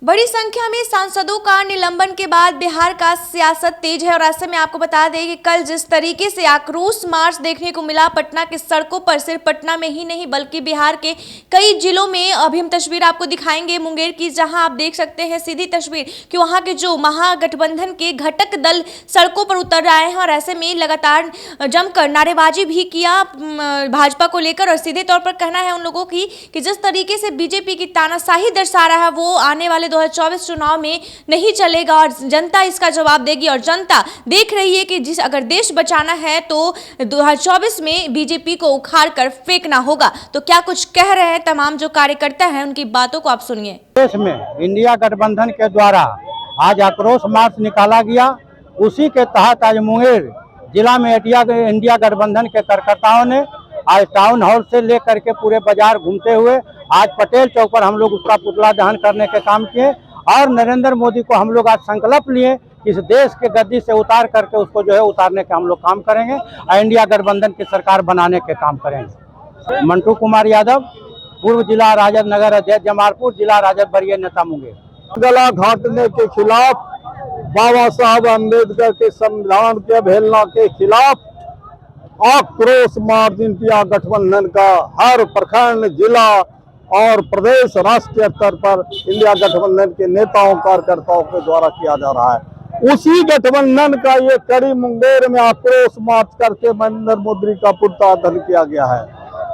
बड़ी संख्या में सांसदों का निलंबन के बाद बिहार का सियासत तेज है और ऐसे में आपको बता दें कि कल जिस तरीके से आक्रोश मार्च देखने को मिला पटना की सड़कों पर, सिर्फ पटना में ही नहीं बल्कि बिहार के कई जिलों में। अभी हम तस्वीर आपको दिखाएंगे मुंगेर की, जहां आप देख सकते हैं सीधी तस्वीर कि वहां के जो महागठबंधन के घटक दल सड़कों पर उतर आए हैं और ऐसे में लगातार जमकर नारेबाजी भी किया भाजपा को लेकर। और सीधे तौर पर कहना है उन लोगों की कि जिस तरीके से बीजेपी की तानाशाही दर्शा रहा है वो आने वाले 2024 चुनाव में नहीं चलेगा और जनता इसका जवाब देगी। और जनता देख रही है कि अगर देश बचाना है तो 2024 में बीजेपी को उखाड़ कर फेंकना होगा। तो क्या कुछ कह रहे हैं तमाम जो कार्यकर्ता हैं, उनकी बातों को आप सुनिए। देश में इंडिया गठबंधन के द्वारा आज आक्रोश मार्च निकाला गया, उसी के तहत आज मुंगेर जिला में इंडिया गठबंधन के कार्यकर्ताओं ने आज टाउन हॉल से लेकर के पूरे बाजार घूमते हुए आज पटेल चौक पर हम लोग उसका पुतला दहन करने के काम किए और नरेंद्र मोदी को हम लोग आज संकल्प लिए कि इस देश के गद्दी से उतार करके उसको जो है उतारने के हम लोग काम करेंगे और इंडिया गठबंधन की सरकार बनाने के काम करेंगे। मंटू कुमार यादव, पूर्व जिला राजद नगर अध्यक्ष जमालपुर, जिला राजद वरीय नेता मुंगेर। गला घाटने के खिलाफ, बाबा साहब अम्बेडकर के संविधान के अवहेलना के खिलाफ आक्रोश मार्च इंडिया गठबंधन का हर प्रखंड, जिला और प्रदेश, राष्ट्रीय स्तर पर इंडिया गठबंधन के नेताओं कार्यकर्ताओं के द्वारा किया जा रहा है। उसी गठबंधन का ये कड़ी मुंगेर में आक्रोश मार्च करके नरेंद्र मोदी का पुतला दहन किया गया है।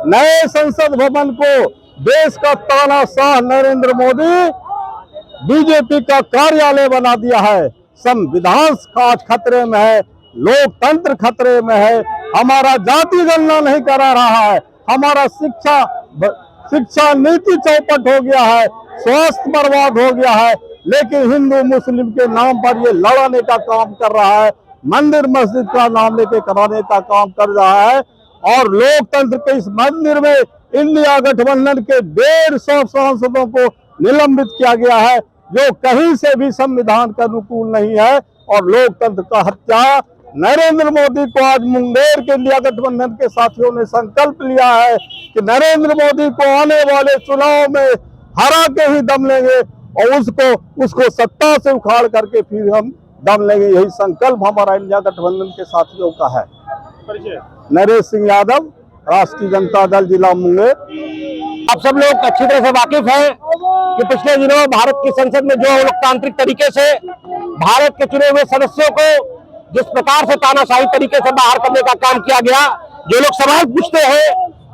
नए संसद भवन को देश का तानाशाह नरेंद्र मोदी बीजेपी का कार्यालय बना दिया है। संविधान आज खतरे में है, लोकतंत्र खतरे में है, हमारा जाति गणना नहीं करा रहा है, हमारा शिक्षा नीति चौपट हो गया है, स्वास्थ्य बर्बाद हो गया है, लेकिन हिंदू मुस्लिम के नाम पर ये लड़ाने का काम कर रहा है, मंदिर मस्जिद का नाम लेके कराने का काम कर रहा है। और लोकतंत्र के इस मंदिर में इंडिया गठबंधन के 150 सांसदों को निलंबित किया गया है, जो कहीं से भी संविधान के अनुकूल नहीं है और लोकतंत्र का हत्या। नरेंद्र मोदी को आज मुंगेर के इंडिया गठबंधन के साथियों ने संकल्प लिया है कि नरेंद्र मोदी को आने वाले चुनाव में हरा के ही दम लेंगे और उसको सत्ता से उखाड़ करके फिर हम दम लेंगे। यही संकल्प हमारा इंडिया गठबंधन के साथियों का है। नरेश सिंह यादव, राष्ट्रीय जनता दल, जिला मुंगेर। आप सब लोग अच्छी तरह से वाकिफ हैं कि पिछले दिनों भारत की संसद में जो लोकतांत्रिक तरीके से भारत के चुने हुए सदस्यों को जिस प्रकार से तानाशाही तरीके से बाहर करने का काम किया गया, जो लोग सवाल पूछते हैं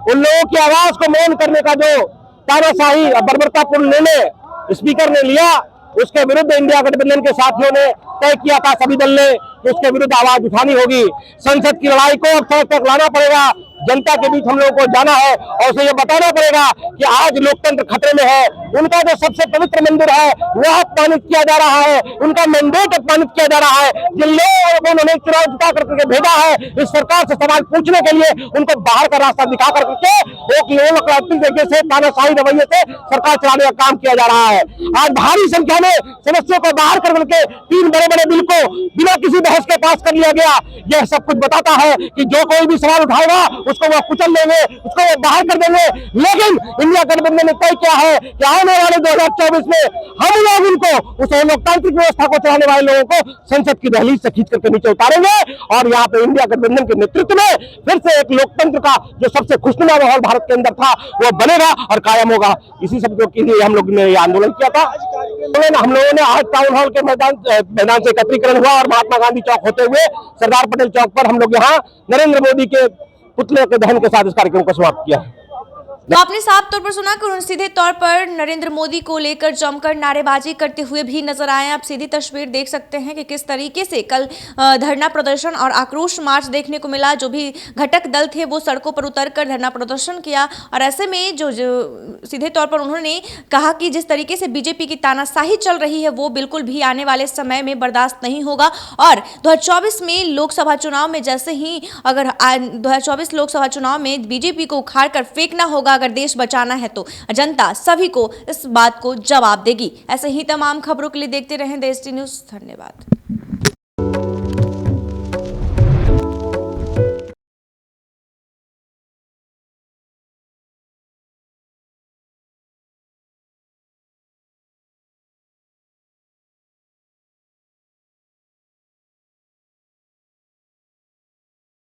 उन लोगों की आवाज को मौन करने का जो तानाशाही और बर्बरतापूर्ण निर्णय स्पीकर ने लिया, उसके विरुद्ध इंडिया गठबंधन के साथियों ने तय किया था सभी दल ने कि उसके विरुद्ध आवाज उठानी होगी। संसद की लड़ाई को अब तक लाना पड़ेगा, जनता के बीच हम लोगों को जाना है और उसे ये बताना पड़ेगा कि आज लोकतंत्र खतरे में है। उनका जो सबसे पवित्र मंदिर है वह अपमानित किया जा रहा है, उनका मैंडेट अपमानित किया जा रहा है। जिन लोगों को उन्होंने चुनाव जिता करके भेजा है इस सरकार से सवाल पूछने के लिए, उनको बाहर का रास्ता दिखा करके तरीके से तानाशाही रवैये से सरकार चलाने का काम किया जा रहा है। आज भारी संख्या में सदस्यों को बाहर करके 3 बड़े-बड़े बिल को बिना किसी बहस के पास कर लिया गया। यह सब कुछ बताता है कि जो कोई भी सवाल उठाएगा उसको वो कुचल देंगे, उसको वो बाहर कर देंगे। लेकिन इंडिया गठबंधन ने तय किया है कि आने वाले 2024 में हम लोग उनको उस लोकतांत्रिक व्यवस्था को चलाने वाले लोगों को संसद की दहलीज से खींच करके नीचे उतारेंगे और यहाँ पे इंडिया गठबंधन के नेतृत्व में फिर से एक लोकतंत्र का जो सबसे खुशनुमा माहौल भारत के अंदर था वो बनेगा और कायम होगा। इसी सब के लिए हम लोग ने ये आंदोलन किया था। हम लोगों ने आज टाउन हॉल के मैदान से एकत्रीकरण हुआ और महात्मा गांधी चौक होते हुए सरदार पटेल चौक पर हम लोग यहाँ नरेंद्र मोदी के पुतले के दहन के साथ इस कार्यक्रम को समाप्त किया है। तो आपने साफ तौर पर सुना कि उन्होंने सीधे तौर पर नरेंद्र मोदी को लेकर जमकर नारेबाजी करते हुए भी नजर आए। आप सीधी तस्वीर देख सकते हैं कि किस तरीके से कल धरना प्रदर्शन और आक्रोश मार्च देखने को मिला। जो भी घटक दल थे वो सड़कों पर उतरकर धरना प्रदर्शन किया और ऐसे में जो सीधे तौर पर उन्होंने कहा कि जिस तरीके से बीजेपी की तानाशाही चल रही है वो बिल्कुल भी आने वाले समय में बर्दाश्त नहीं होगा। और 2024 में लोकसभा चुनाव में जैसे ही अगर 2024 लोकसभा चुनाव में बीजेपी को उखाड़ कर फेंकना होगा, अगर देश बचाना है तो जनता सभी को इस बात को जवाब देगी। ऐसे ही तमाम खबरों के लिए देखते रहें देश टी न्यूज़। धन्यवाद।